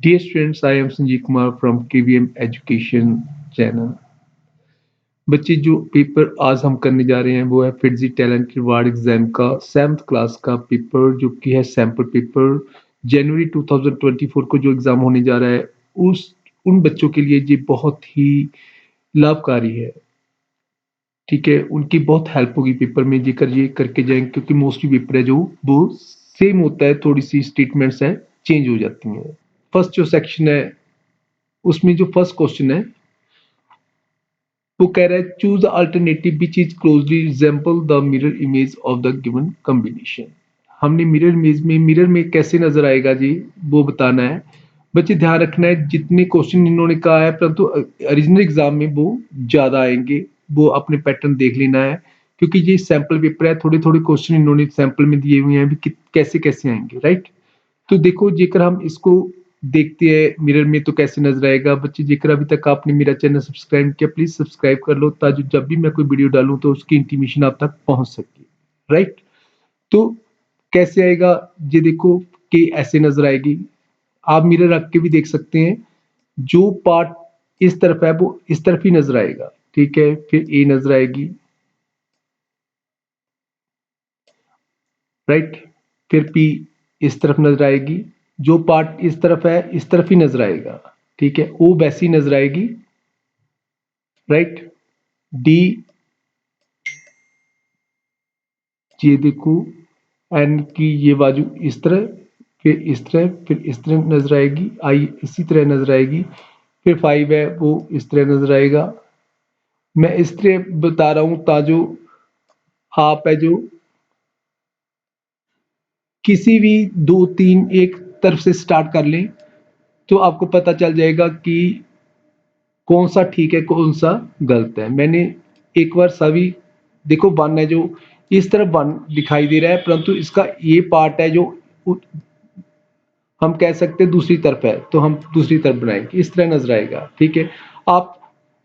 Dear students, I am Sanjeev Kumar from KVM Education channel. बच्चे जो paper आज हम करने जा रहे हैं वो है फिटजी टैलेंट रिवार्ड एग्जाम का 7th क्लास का पेपर, जो कि है सैम्पल पेपर। जनवरी 2024 को जो एग्जाम होने जा रहा है उस उन बच्चों के लिए ये बहुत ही लाभकारी है। ठीक है, उनकी बहुत हेल्प होगी पेपर में, जेकर ये करके जाएंगे, क्योंकि मोस्टली पेपर है जो वो सेम होता है, थोड़ी सी स्टेटमेंट्स है चेंज हो जाती हैं। फर्स्ट जो सेक्शन है उसमें जो फर्स्ट क्वेश्चन है वो कह रहा है choose alternative which is closely resemble the mirror image of the given combination. हमने मिरर इमेज में मिरर में कैसे नजर आएगा जी वो बताना है। बच्चे ध्यान रखना है जितने क्वेश्चन इन्होंने कहा है, परंतु ओरिजिनल एग्जाम में वो ज्यादा आएंगे, वो अपने पैटर्न देख लेना है, क्योंकि ये सैंपल पेपर है, थोड़े थोड़े क्वेश्चन इन्होंने सैंपल में दिए हुए हैं भी कैसे कैसे आएंगे, राइट। तो देखो जेकर हम इसको देखते हैं मिरर में तो कैसे नजर आएगा। बच्चे जेकर अभी तक आपने मेरा चैनल सब्सक्राइब किया, प्लीज सब्सक्राइब कर लो, ताकि जब भी मैं कोई वीडियो डालूं तो उसकी इंटीमेशन आप तक पहुंच सके, राइट। तो कैसे आएगा ये देखो कि ऐसे नजर आएगी। आप मिरर रख के भी देख सकते हैं, जो पार्ट इस तरफ है वो इस तरफ ही नजर आएगा, ठीक है। फिर ए नजर आएगी, राइट। फिर पी इस तरफ नजर आएगी, जो पार्ट इस तरफ है इस तरफ ही नजर आएगा, ठीक है। ओ वैसी नजर आएगी, राइट। डी ये देखो एन की ये बाजू इस तरह, फिर इस तरह, फिर इस तरह नजर आएगी। आई इसी तरह नजर आएगी। फिर 5 है वो इस तरह नजर आएगा। मैं इस तरह बता रहा हूं ताजो आप है जो किसी भी दो तीन एक तरफ से स्टार्ट कर लें तो आपको पता चल जाएगा कि कौन सा ठीक है कौन सा गलत है। मैंने एक बार सभी देखो, वन है जो इस तरफ वन दिखाई दे रहा है, परंतु इसका ये पार्ट है जो हम कह सकते हैं दूसरी तरफ है, तो हम दूसरी तरफ बनाएंगे, इस तरह नजर आएगा, ठीक है। आप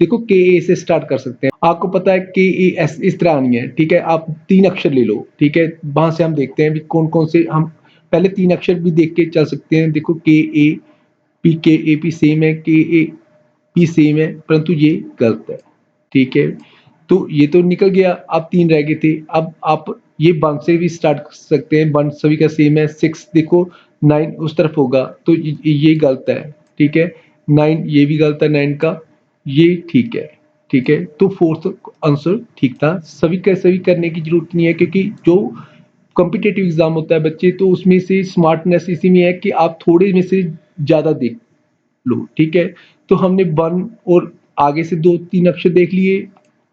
देखो के ए से स्टार्ट कर सकते हैं, आपको पता है के ए एस इस तरह आनी है, ठीक है। आप 3 अक्षर ले लो, ठीक है, वहां से हम देखते हैं भी कौन कौन से, हम पहले 3 अक्षर भी देख के चल सकते हैं। देखो के ए पी सेम है, के ए पी सेम है, परंतु ये गलत है, ठीक है। तो ये तो निकल गया, अब 3 रह गए थे। अब आप ये 1 से भी स्टार्ट कर सकते हैं, 1 सभी का सेम है। 6 देखो 9 उस तरफ होगा, तो ये गलत है, ठीक है। 9 ये भी गलत है, 9 का ये ठीक है, ठीक है। तो फोर्थ आंसर ठीक था। सभी का सभी करने की जरूरत नहीं है, क्योंकि जो कॉम्पिटेटिव एग्जाम होता है बच्चे, तो उसमें से स्मार्टनेस इसी में है कि आप थोड़े में से ज्यादा देख लो, ठीक है। तो हमने 1 और आगे से 2-3 अक्षर देख लिए,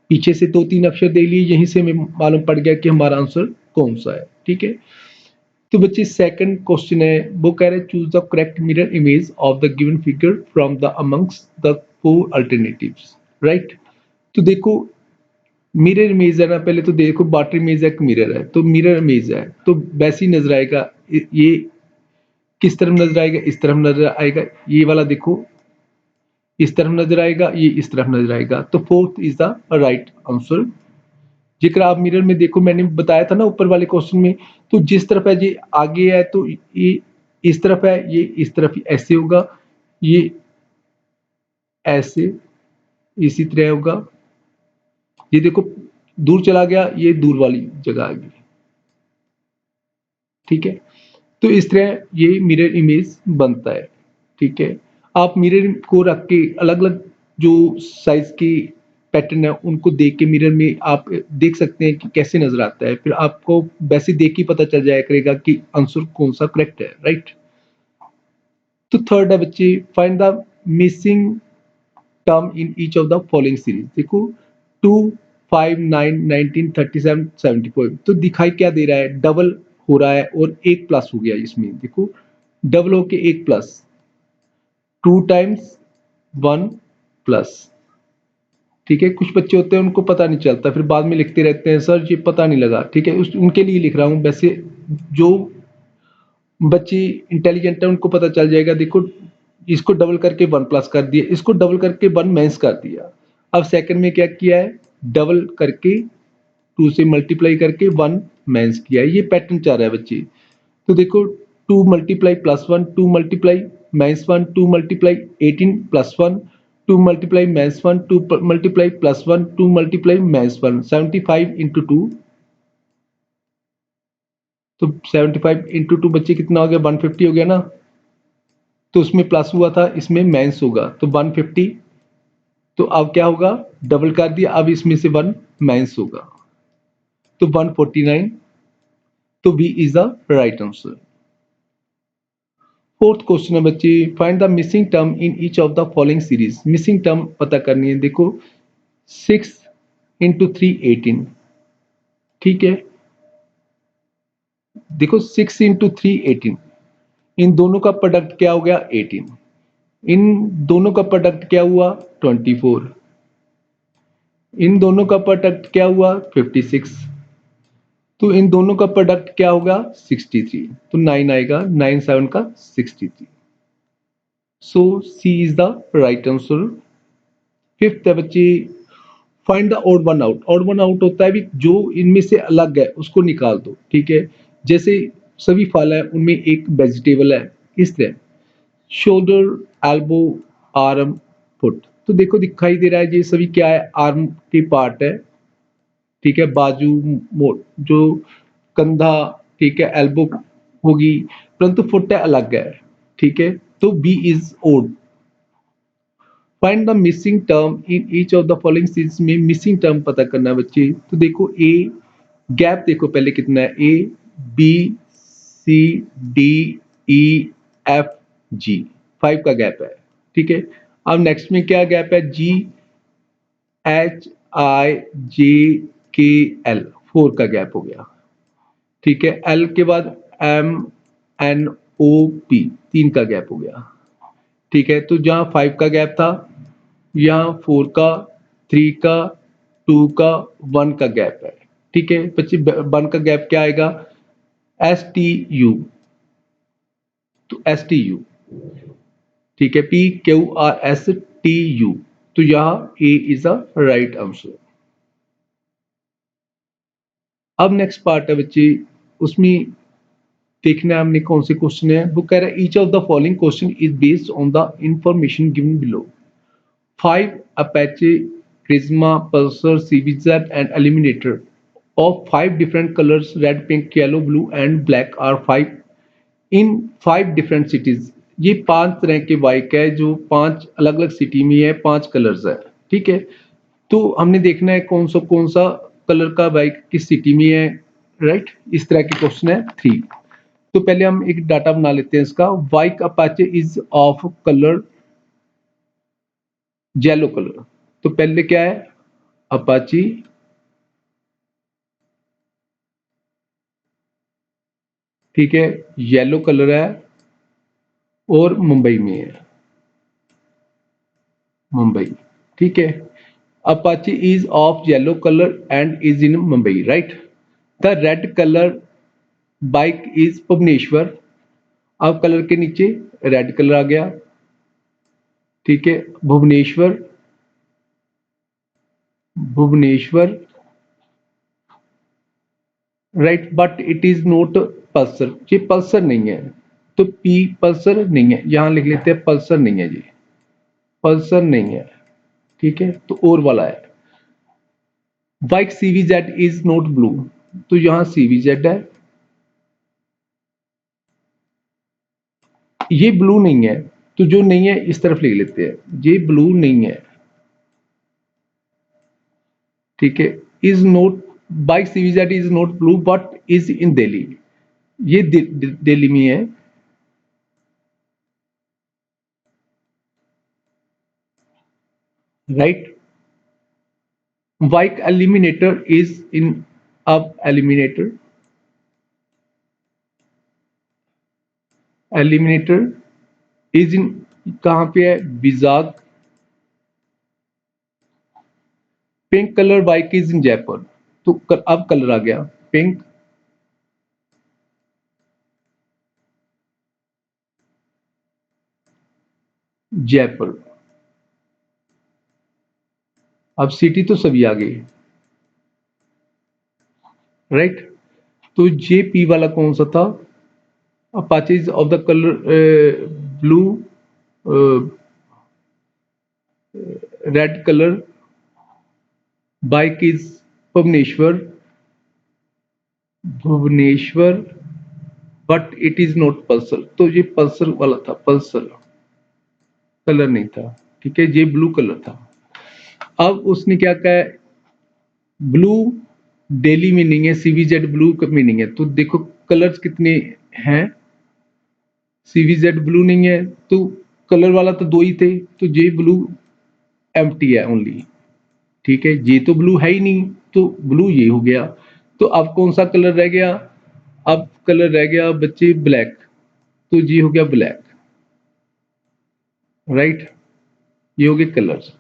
पीछे से 2-3 अक्षर देख लिए, यहीं से हमें मालूम पड़ गया कि हमारा आंसर कौन सा है, ठीक है। तो बच्चे सेकंड क्वेश्चन है वो कह रहे हैं choose the correct mirror image of the given figure from the amongst the 4 alternatives, right. तो देखो मिरर इमेज है ना, पहले तो देखो वाटर इमेज है, एक मिरर है, तो मिरर इमेज है तो वैसे ही नजर आएगा। ये किस तरफ नजर आएगा, इस तरफ नजर आएगा। ये वाला देखो इस तरफ नजर आएगा, ये इस तरफ नजर आएगा। तो fourth is the right answer. जिक्र आप मिरर में देखो, मैंने बताया था ना ऊपर वाले क्वेश्चन में, तो जिस तरफ है ये आगे है तो ये इस तरफ है, ये इस तरफ ऐसे होगा, ये ऐसे इसी तरह होगा। ये देखो दूर चला गया, ये दूर वाली जगह आ गई, ठीक है। तो इस तरह ये मिरर इमेज बनता है, ठीक है। आप मिरर को रख के अलग अलग जो साइज की पैटर्न है उनको देख के मिरर में आप देख सकते हैं कि कैसे नजर आता है। फिर आपको वैसे देख के पता चल जाया करेगा कि आंसर कौन सा करेक्ट है, राइट। तो थर्ड है बच्चे find the missing term in each of the following series. देखो 2 5 9 19 37 74, तो दिखाई क्या दे रहा है, डबल हो रहा है और एक प्लस हो गया इसमें। देखो डबल होके एक प्लस, 2 टाइम्स 1 प्लस, ठीक है। कुछ बच्चे होते हैं उनको पता नहीं चलता, फिर बाद में लिखते रहते हैं सर ये पता नहीं लगा, ठीक है, उनके लिए लिख रहा हूं। वैसे जो बच्चे इंटेलिजेंट है उनको पता चल जाएगा। देखो इसको डबल करके 1 प्लस कर दिया, इसको डबल करके 1 माइनस कर दिया। अब सेकंड में क्या किया है, डबल करके 2 से मल्टीप्लाई करके 1 माइनस किया है। ये पैटर्न चाह रहा है बच्चे। तो देखो 2 multiply plus 1, 2 multiply -1, 2 multiply 18 plus 1, 2 multiply -1, 2 multiply plus 1, 2 multiply -1, 75 into 2, तो 75 into 2 बच्चे कितना हो गया, 150 हो गया ना, तो उसमें प्लस हुआ था, इसमें माइनस होगा, तो 150, तो अब क्या होगा, डबल कर दिया, अब इसमें से 1 माइनस होगा, तो 149, तो B is the right answer. Fourth question है बच्चे, find the missing term in each of the following series. Missing term पता करनी है। देखो 6 इंटू 3 18, ठीक है, देखो 6 इंटू 3 18, इन दोनों का प्रोडक्ट क्या हो गया 18, इन दोनों का प्रोडक्ट क्या हुआ 24, इन दोनों का प्रोडक्ट क्या हुआ 56, तो इन दोनों का प्रोडक्ट क्या होगा 63, तो 9 आएगा, 9 7 का 63, so C is the right answer. Fifth है बच्चे, find the odd one out. Odd one out होता है भी जो इनमें से अलग है उसको निकाल दो, ठीक है, जैसे सभी फल है उनमें एक वेजिटेबल है, इस तरह शोल्डर, एल्बो, आर्म, फुट, तो देखो दिखाई दे रहा है ये सभी क्या है, आर्म की पार्ट है, ठीक है, बाजू, जो कंधा, ठीक है, एल्बो होगी, परंतु फुट है अलग है, ठीक है, तो B is odd. Find the missing term in each of the following series में मिसिंग टर्म पता करना है बच्चे, तो देखो ए गैप देखो पहले कितना है, A B C D E F G, 5 का गैप है, ठीक है, अब नेक्स्ट में क्या गैप है, जी एच आई जे के एल, 4 का गैप हो गया, ठीक है, एल के बाद एम एन ओ पी, 3 का गैप हो गया, ठीक है, तो जहां 5 का गैप था यहाँ 4 का, 3 का, 2 का, 1 का गैप है, ठीक है बच्चे, 1 का गैप क्या आएगा, एस टी यू, तो एस टी यू, ठीक है, P Q R S T U, तो यहाँ ए इज द राइट आंसर। अब नेक्स्ट पार्ट है बच्चे, उसमें देखना है हमने कौन से क्वेश्चन है, वो कह रहा है each of the following question is based on the information given below. 5 Apache, Prisma, Pulsar, CVZ and Eliminator of 5 different colors red, pink, yellow, blue and black are 5 in 5 different cities। ये 5 तरह के bike है जो 5 अलग अलग city में है, 5 colours है, ठीक है, तो हमने देखना है कौन सा कलर का बाइक किस सिटी में है, राइट, इस तरह के क्वेश्चन है 3। तो पहले हम एक डाटा बना लेते हैं इसका, bike Apache is of colour yellow colour, तो पहले क्या है अपाची, ठीक है, येलो कलर है और मुंबई में है, मुंबई, ठीक है, Apache is of yellow colour and is in Mumbai, right, the red colour bike is Bhubaneswar, अब कलर के नीचे रेड कलर आ गया, ठीक है, Bhubaneswar, Bhubaneswar, right, but it is not Pulsar, ये पल्सर नहीं है, तो पी पल्सर नहीं है, यहां लिख लेते हैं पल्सर नहीं है, ये पल्सर नहीं है, ठीक है, तो और वाला है, bike CVZ is not blue, तो यहां सीवीजेड है, ये ब्लू नहीं है, तो जो नहीं है इस तरफ लिख लेते हैं, ये ब्लू नहीं है, ठीक है, is not, bike CVZ is not blue but is in Delhi, ये दिल्ली में है, right, bike eliminator is in, अब एलिमिनेटर, एलिमिनेटर इज इन कहां पे है, Vizag, pink colour bike is in Jaipur, तो अब कलर आ गया पिंक, जयपुर, अब सिटी तो सभी आ गई, राइट, तो जे पी वाला कौन सा था, Apaches of the colour blue red colour bike is Bhubaneswar Bhubaneswar but it is not Pulsar. तो ये पल्सर वाला था, पल्सर कलर नहीं था, ठीक है, ये ब्लू कलर था। अब उसने क्या कहा है, ब्लू डेली मीनिंग है, सीवीजेड ब्लू का मीनिंग है। तो देखो कलर्स कितने हैं, सीवीजेड ब्लू नहीं है तो कलर वाला तो दो ही थे, तो ये ब्लू एम्प्टी है ओनली, ठीक है, ये तो ब्लू है ही नहीं, तो ब्लू ये हो गया। तो अब कौन सा कलर रह गया, अब कलर रह गया बच्चे ब्लैक, तो ये हो गया ब्लैक, राइट, ये हो गए कलर्स।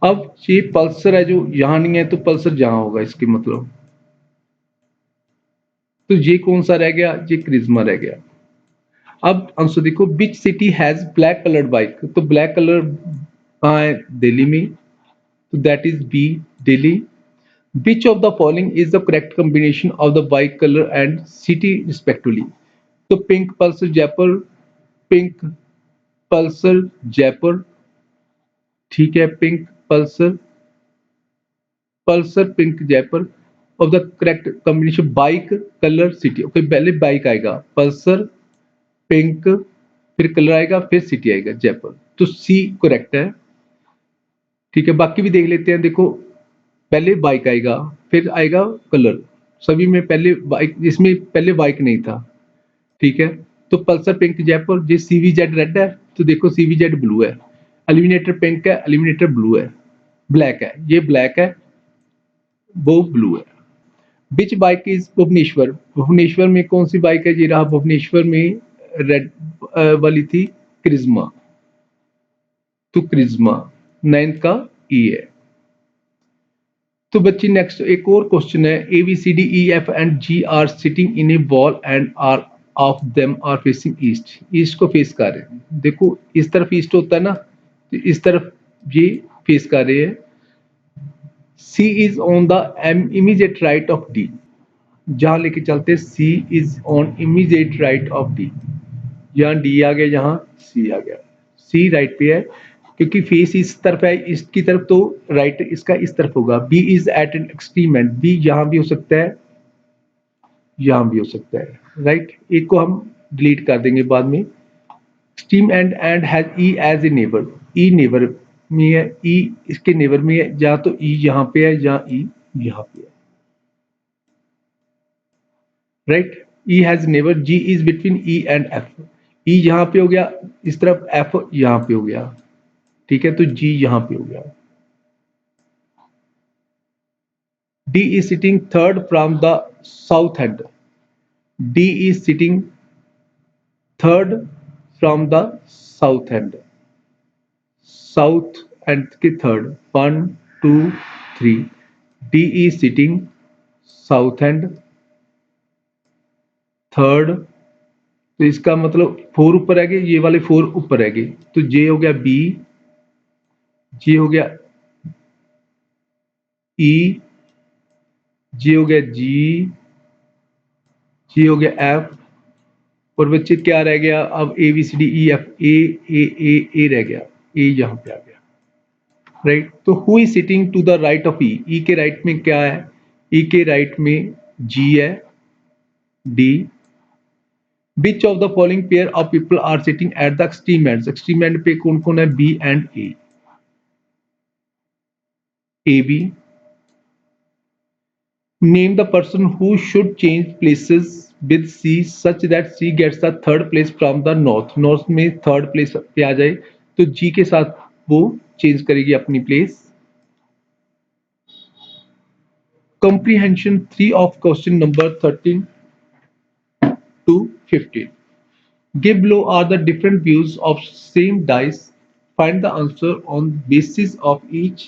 अब ये पल्सर है जो यहां नहीं है, तो पल्सर जहां होगा इसके मतलब, तो ये कौन सा रह गया, ये क्रिज्मा रह गया। अब आंसर देखो, which city has black coloured bike, तो ब्लैक कलर कहाँ है, दिल्ली में, तो that is B, Delhi. Which of the following is the correct combination of the bike colour and city respectively, तो pink Pulsar Jaipur, pink Pulsar Jaipur, ठीक है, pink Pulsar, Pulsar pink Jaipur of the correct combination bike colour city. Okay, पहले bike आएगा, Pulsar pink, फिर colour आएगा, फिर city आएगा जयपुर, तो सी करेक्ट है, ठीक है। बाकी भी देख लेते हैं, देखो पहले बाइक आएगा, फिर आएगा कलर, सभी में पहले बाइक, इसमें पहले बाइक नहीं था, ठीक है। तो पल्सर पिंक जयपुर, ये सीवीजेड रेड है, तो देखो सीवीजेड ब्लू है, एलिमिनेटर पिंक है, एलिमिनेटर ब्लू है, ब्लैक है, ये ब्लैक है, वो ब्लू है। विच बाइक इज भुवनेश्वर, भुवनेश्वर में कौन सी बाइक है, ये रहा भुवनेश्वर में रेड वाली थी क्रिज्मा, तो क्रिज्मा 9th का ई है। तो बच्ची नेक्स्ट एक और क्वेश्चन है, A B C D E F and G are sitting in a wall and are of them are facing east, east को फेस कर रहे हैं। देखो इस तरफ ईस्ट होता है ना, तो इस तरफ ये फेस कर रहे हैं। C is on the immediate right of D, जहां लेके चलते C is on immediate right of D, यहाँ डी आ गया, यहाँ सी आ गया, सी राइट पे है क्योंकि फेस इस तरफ है, इसकी तरफ, तो राइट इसका इस तरफ होगा। B is at an extreme end, B यहाँ भी हो सकता है, यहाँ भी हो सकता है, राइट। एक को हम डिलीट कर देंगे बाद में। Extreme end has E as a neighbour, E neighbour में है, ई इसके नेबर में है, जहाँ तो ई यहाँ पे है, जहाँ ई यहाँ पे है, right. E has neighbour, G is between E and F, E यहाँ पे हो गया इस तरफ, एफ यहाँ पे हो गया, ठीक है, तो जी यहाँ पे हो गया। D is sitting third from the south end, D is sitting third from the south end, south end के third, 1 2 3, D is sitting south end third, तो इसका मतलब 4 ऊपर है, ये वाले 4 ऊपर है, तो जे हो गया बी, जे हो गया ई, जी हो गया जी, जी हो गया एफ, और बच्चे क्या रह गया अब, A B C D E F, A रह गया, ए यहाँ पे आ गया, राइट। तो who is sitting to the right of E, E के राइट में क्या है, ई के राइट में जी है, D. Which of the following pair of people are sitting at the extreme end, extreme end पे कौन कौन है, B and A B. Name the person who should change places with C such that C gets the third place from the north. North में third place पे आ जाए तो G के साथ वो change करेगी अपनी place. Comprehension 3 of question number 13 to 15. Give below are the different views of same dice. Find the answer on basis of each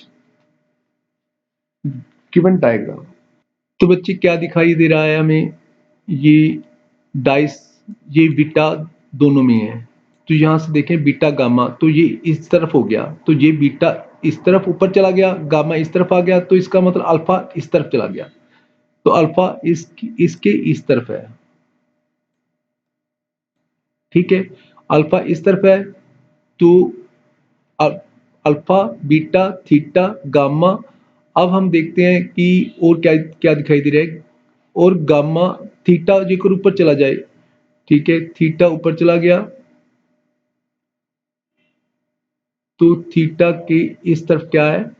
given diagram. तो बच्चे क्या दिखाई दे रहा है हमें, ये डाइस, ये बीटा दोनों में है, तो यहाँ से देखें बीटा गामा, तो ये इस तरफ हो गया, तो ये बीटा इस तरफ ऊपर चला गया, गामा इस तरफ आ गया, तो इसका मतलब अल्फा इस तरफ चला गया, तो अल्फा इसके इस तरफ है, ठीक है। अल्फा इस तरफ है तो अल्फा, बीटा, थीटा, गामा। अब हम देखते हैं कि और क्या क्या दिखाई दे रहा है। और गामा थीटा जेकर ऊपर चला जाए, ठीक है, थीटा ऊपर चला गया तो थीटा के इस तरफ क्या है,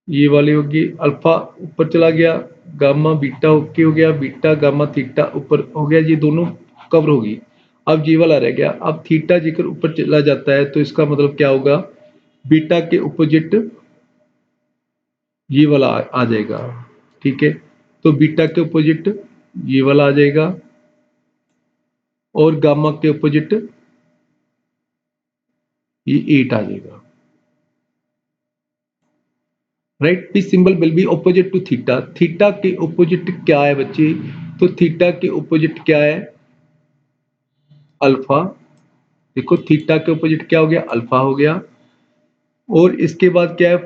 ये वाली होगी अल्फा ऊपर चला गया, गामा बीटा ओके हो गया, बीटा गामा थीटा ऊपर हो गया, ये दोनों कवर होगी। अब ये वाला रह गया। अब थीटा जेकर ऊपर चला जाता है तो इसका मतलब क्या होगा, बीटा के अपोजिट ये वाला आ जाएगा, ठीक है। तो बीटा के अपोजिट ये वाला आ जाएगा और गामा के अपोजिट ये 8 आ जाएगा, right. This symbol will be opposite to theta. Theta के ऑपोजिट क्या है बच्चे, तो थीटा के ऑपोजिट क्या है, अल्फा। देखो थीटा के ऑपोजिट क्या हो गया, अल्फा हो गया। और इसके बाद क्या है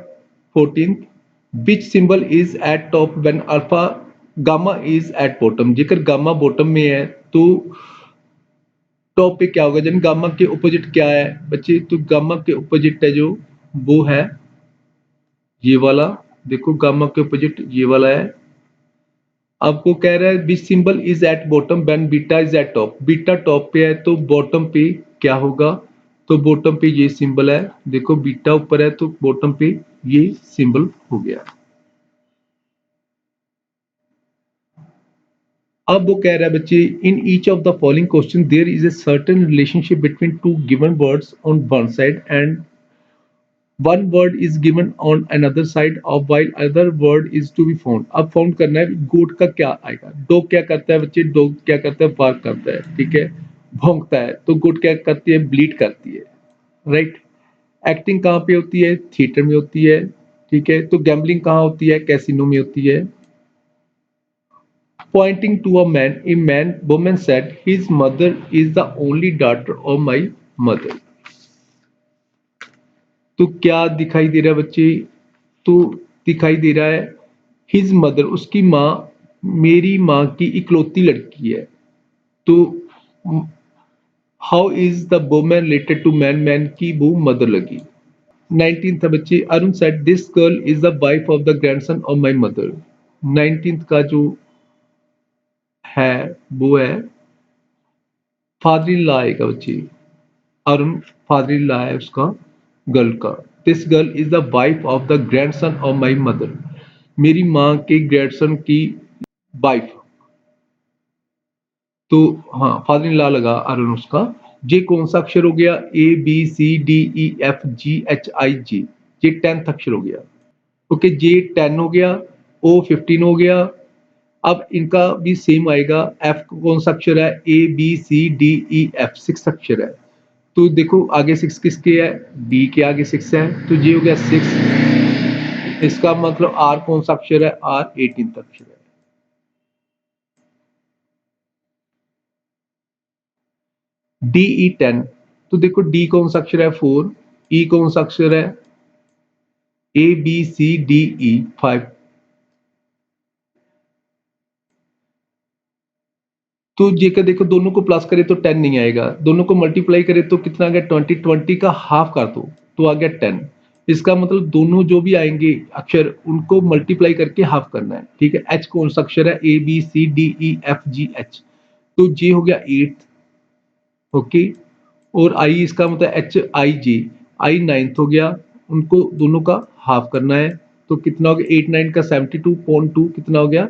14, विच symbol is eight top when alpha, gamma is at bottom. जेकर गामा बॉटम में है तो टॉप पे क्या होगा, जन गामा के ऑपोजिट क्या है बच्चे, तो गामा के ऑपोजिट है जो वो है ये वाला। देखो गामा के ऑपोजिट ये वाला है। आपको कह रहा है विच symbol is at bottom when beta is eight top. Beta top पे है तो बॉटम पे क्या होगा, तो बॉटम पे ये सिंबल है। देखो बीटा ऊपर है तो बॉटम पे ये सिंबल हो गया। अब वो कह रहा है बच्चे in each of the following question there is a certain relationship between two given words on one side and one word is given on another side of while other word is to be found। अब found करना है गोट का क्या आएगा। Dog क्या करता है बच्चे, डॉग क्या करता है, बार्क करता है, ठीक है, भौंकता है। तो गोट क्या करती है, ब्लीड करती है, राइट। एक्टिंग कहाँ पे होती है, थिएटर में होती है, ठीक है। तो गैम्बलिंग कहाँ होती है, कैसीनो में होती है। Pointing to a woman said, "His mother is the only daughter of my mother." तो क्या दिखाई दे रहा है बच्चे, तो दिखाई दे रहा है हिज मदर, उसकी माँ मेरी माँ की इकलौती लड़की है। तो how is the woman related to man, man की वो मदर लगी। 19 था बच्चे, Arun said this girl is the wife of the grandson of my mother. 19 का जो है वो है फादर इन लॉ आएगा बच्चे। अरुण फादर इन लॉ है उसका, गर्ल का। This girl is the wife of the grandson of my mother, मेरी माँ के ग्रैंडसन की वाइफ। तो हाँ फादर इन लॉ लगा अरुण उसका। जे कौन सा अक्षर हो गया, A B C D E F G H I J, ये 10th अक्षर हो गया। ओके जे 10 हो गया, ओ 15 हो गया। अब इनका भी सेम आएगा। एफ कौन सा अक्षर है, A B C D E F 6 अक्षर है। तो देखो आगे 6 किसके है, डी के आगे 6 है, तो ये हो गया 6। इसका मतलब आर कौन सा अक्षर है, आर 18th अक्षर है। डी ई 10, तो देखो डी कौन सा अक्षर है 4, ई कौन सा अक्षर है, ए बी सी डी ई 5। तो जेकर देखो दोनों को प्लस करे तो 10 नहीं आएगा, दोनों को मल्टीप्लाई करे तो कितना आ गया 20, 20 का हाफ कर दो तो आ गया 10। इसका मतलब दोनों जो भी आएंगे अक्षर उनको मल्टीप्लाई करके हाफ करना है, ठीक है। एच कौन सा अक्षर है, A B C D E F G H, तो जे हो गया 8th, ओके। और आई इसका मतलब H I ji, I 9th हो गया। उनको दोनों का हाफ करना है तो कितना हो गया 8 9 का 72.2 कितना हो गया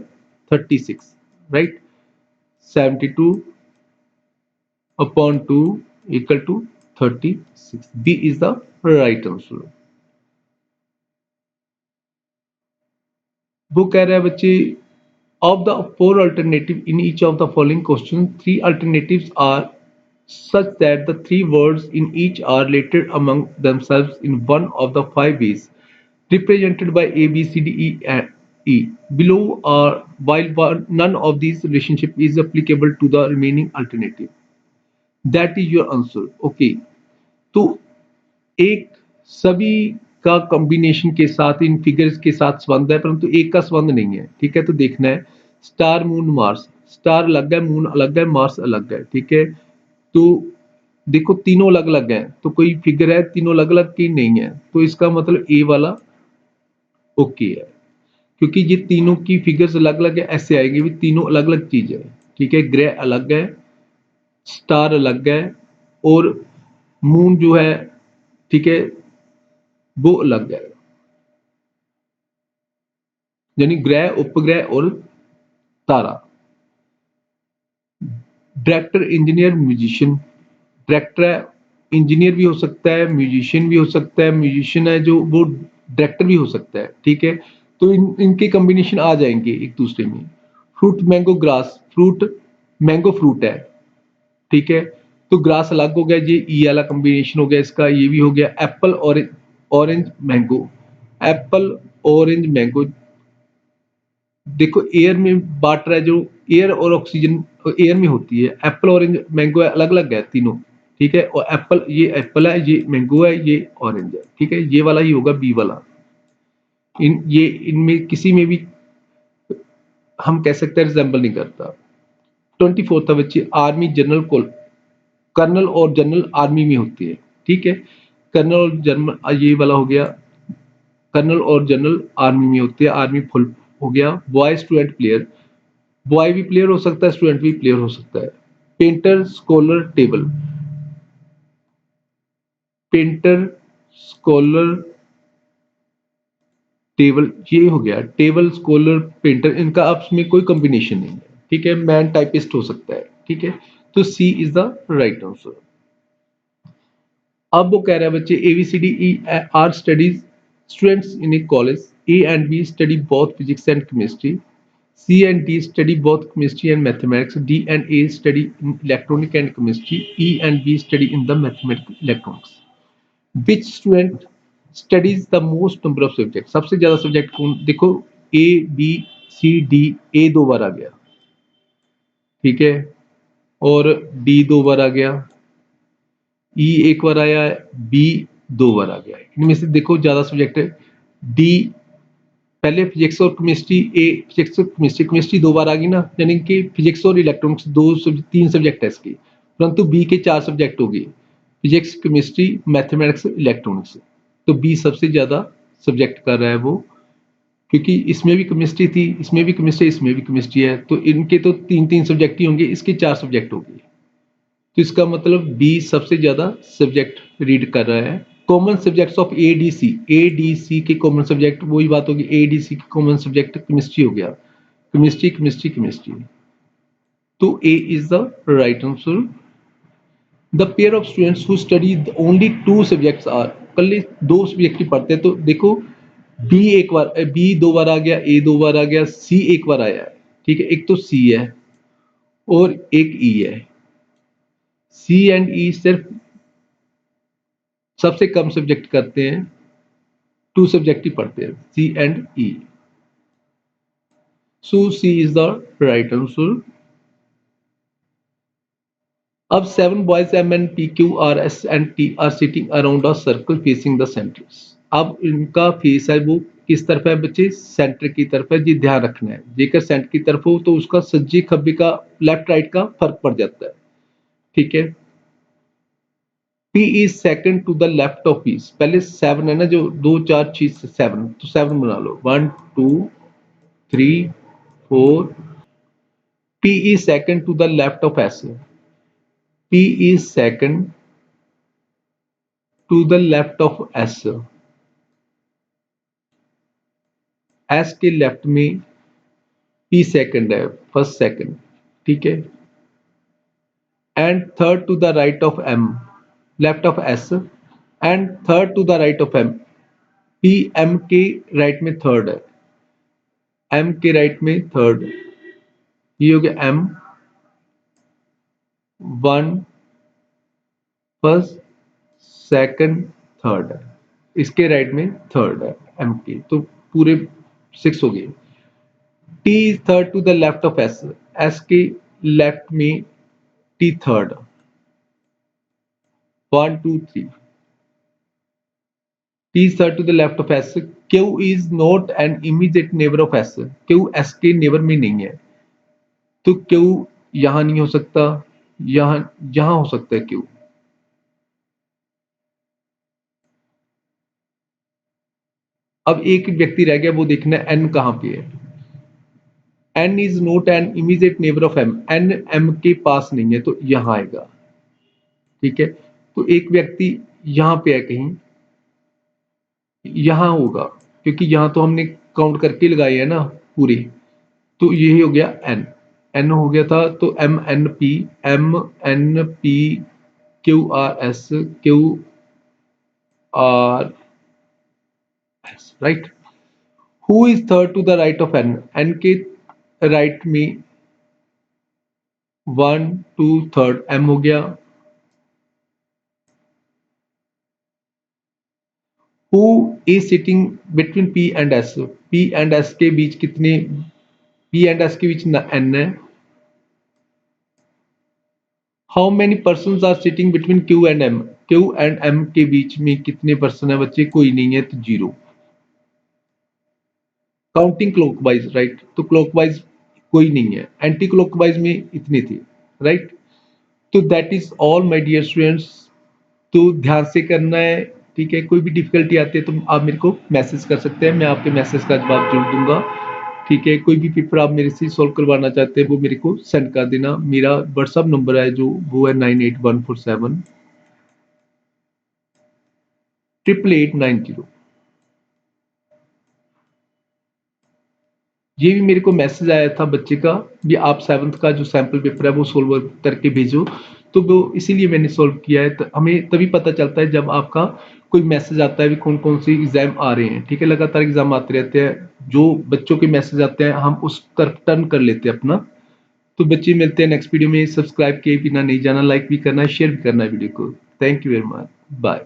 36, right. 72 upon 2 equal to 36। B is the right answer। वो कह रहा है बच्चे of the four alternative in each of the following question, three alternatives are such that the three words in each are related among themselves in one of the five ways represented by A, B, C, D, E, and E below are, while none of these relationship is applicable to the remaining alternative। That is your answer। Okay, तो एक सभी का combination के साथ इन figures के साथ संबंध है परंतु एक का संबंध नहीं है, ठीक है। तो देखना है स्टार मून मार्स, स्टार अलग है, मून अलग है, मार्स अलग है, ठीक है। तो देखो तीनों अलग अलग हैं, तो कोई फिगर है तीनों अलग अलग की नहीं है, तो इसका मतलब ए वाला ओके है, क्योंकि ये तीनों की फिगर्स अलग अलग है, ऐसे आएगी भी तीनों अलग अलग चीज है। ठीक है, ग्रह अलग है, स्टार अलग है, और मून जो है, ठीक है, वो अलग है। यानी ग्रह, उपग्रह और तारा। Director, engineer, musician. डायरेक्टर है, इंजीनियर भी हो सकता है, म्यूजिशियन भी हो सकता है। म्यूजिशियन है जो वो डायरेक्टर भी हो सकता है। ठीक है, तो इनके कॉम्बिनेशन आ जाएंगे एक दूसरे में। Fruit, mango, grass. Fruit, mango fruit है। ठीक है, तो ग्रास अलग हो गया, ये ई वाला कॉम्बिनेशन हो गया इसका, ये भी हो गया। Apple, orange, orange mango. Apple, orange mango. देखो एयर में बांट रहा है, जो एयर और ऑक्सीजन एयर में होती है। एप्पल, ऑरेंज, मैंगो अलग अलग है तीनों। ठीक है, और एप्पल, ये एप्पल है, ये मैंगो है, ये ऑरेंज है। ठीक है, ये वाला ही होगा बी वाला। ये इनमें किसी में भी हम कह सकते हैं रिजेंबल नहीं करता। 24 बच्चे, आर्मी, जनरल, कर्नल और जनरल आर्मी में होती है। ठीक है, कर्नल और जनरल, ये वाला हो गया, कर्नल और जनरल आर्मी में होती है। आर्मी फुल हो गया। Boy, student, player. बॉय भी प्लेयर हो सकता है, स्टूडेंट भी प्लेयर हो सकता है। Painter, scholar, table. Painter, scholar, table, ये हो गया। टेबल, स्कॉलर, पेंटर, इनका आपस में कोई कॉम्बिनेशन नहीं है। ठीक है, मैन टाइपिस्ट हो सकता है। ठीक है, तो C is the right answer. अब वो कह रहा है बच्चे, ABCD E are studies students in a college. A and B study both physics and chemistry. C and D study both chemistry and mathematics. D and A study in electronic and chemistry. E and B study in the mathematics electronics. Which student studies the most number of subjects? सबसे ज्यादा subject कौन? देखो A, B, C, D। A दो बार आ गया, ठीक है, और D दो बार आ गया, E एक बार आया है, B दो बार आ गया है। इनमें से देखो ज्यादा सब्जेक्ट है D। पहले फिजिक्स और केमिस्ट्री, ए फिजिक्स और केमिस्ट्री, केमिस्ट्री दो बार आ गई ना, यानी कि फिजिक्स और इलेक्ट्रॉनिक्स तीन सब्जेक्ट है इसके, परंतु बी के चार सब्जेक्ट हो गए, फिजिक्स, केमिस्ट्री, मैथमेटिक्स, इलेक्ट्रॉनिक्स। तो बी सबसे ज्यादा सब्जेक्ट कर रहा है वो, क्योंकि इसमें भी केमिस्ट्री थी, इसमें भी केमिस्ट्री, इसमें भी केमिस्ट्री है, तो इनके तो तीन तीन सब्जेक्ट ही होंगे, इसके चार सब्जेक्ट हो गए। तो इसका मतलब बी सबसे ज्यादा सब्जेक्ट रीड कर रहा है। कॉमन सब्जेक्ट्स ऑफ एडीसी के कॉमन सब्जेक्ट, वही बात होगी, एडीसी के कॉमन सब्जेक्ट केमिस्ट्री हो गया, केमिस्ट्री, केमिस्ट्री, केमिस्ट्री। तो A is the right answer. The pair of students who study only two subjects are, कल दो सब्जेक्ट ही पढ़ते हैं, तो देखो बी एक बार, बी दो बार आ गया, ए दो बार आ गया, सी एक बार आया है। ठीक है, एक तो सी है और एक ई है। सी एंड ई सिर्फ सबसे कम सब्जेक्ट करते हैं, टू सब्जेक्ट ही पढ़ते हैं, C and E. So C is the right answer. अब 7 boys M N P Q R S and T are sitting around a circle facing the centers. अब इनका फेस है वो किस तरफ है बच्चे? सेंटर की तरफ है जी, ध्यान रखना है। जेकर सेंटर की तरफ हो तो उसका सज्जी खब्बे का लेफ्ट राइट का फर्क पड़ जाता है। ठीक है, P is second to the left of P। पहले 7 है ना, जो 2 4 6 7, तो 7 बना लो, 1 2 3 4। P is second to the left of S। P is second to the left of S। S के लेफ्ट में P सेकंड है, फर्स्ट सेकंड। ठीक है, and third to the right of M, left of S, and third to the right of M। P M के right में third है, M के right में थर्ड। ये हो गया M 1 फर्स्ट, सेकंड, थर्ड है, इसके राइट में थर्ड है M के, तो पूरे 6 हो गए। T is third to the left of S। S के लेफ्ट में T third, 1 2 3। T is third to the left of S। Q is not an immediate neighbor of S। Q S के neighbour में नहीं है, तो Q यहां नहीं हो सकता, यहाँ यहाँ हो सकता है क्यू। अब एक व्यक्ति रह गया, वो देखना है एन कहाँ पे है। N is not an immediate neighbour of M, N M के पास नहीं है तो यहाँ आएगा। ठीक है, तो एक व्यक्ति यहाँ पे है कहीं, यहाँ होगा, क्योंकि यहाँ तो हमने काउंट करके लगाई है ना पूरी। तो यही हो गया एन, एन हो गया था, तो M N P Q R S, Q R S, right. Who is third to the right of N, N के राइट में वन टू थर्ड एम हो गया। Who is sitting between P and S, P and S के बीच कितने, P and S के बीच N है। How many person are sitting between Q and M, Q and M के बीच में कितने पर्सन है बच्चे, कोई नहीं है तो जीरो। काउंटिंग क्लॉकवाइज, राइट, तो क्लॉकवाइज कोई नहीं है, एंटी क्लॉकवाइज में इतने थे, राइट। तो that is all my dear students. तो ध्यान से करना है, ठीक है। कोई भी डिफिकल्टी आती है तो आप मेरे को मैसेज कर सकते हैं, मैं आपके मैसेज का जवाब जरूर दूंगा। ठीक है, कोई भी पेपर आप मेरे से सॉल्व करवाना चाहते हैं वो मेरे को सेंड कर देना। मेरा व्हाट्सअप नंबर है जो वो है 9814788890। ये भी मेरे को मैसेज आया था बच्चे का, भी आप 7th का जो सैंपल पेपर है वो सोल्व करके भेजो, तो वो इसीलिए मैंने सॉल्व किया है। तो हमें तभी पता चलता है जब आपका कोई मैसेज आता है भी कौन कौन सी एग्जाम आ रहे हैं। ठीक है, लगातार एग्जाम आते रहते हैं, जो बच्चों के मैसेज आते हैं हम उस तरफ टर्न कर लेते हैं अपना। तो बच्चे मिलते हैं नेक्स्ट वीडियो में। सब्सक्राइब किए बिना नहीं जाना, लाइक भी करना है, शेयर भी करना है वीडियो को। Thank you very much, bye.